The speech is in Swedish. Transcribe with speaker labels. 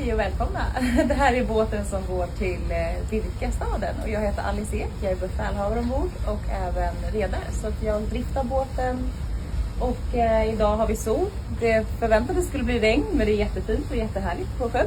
Speaker 1: Hej och välkomna! Det här är båten som går till Birkastaden och jag heter Alice Ek, jag är befälhavare ombord och även redare. Så att jag driftar båten och idag har vi sol. Det förväntades skulle bli regn men det är jättefint och jättehärligt på sjön.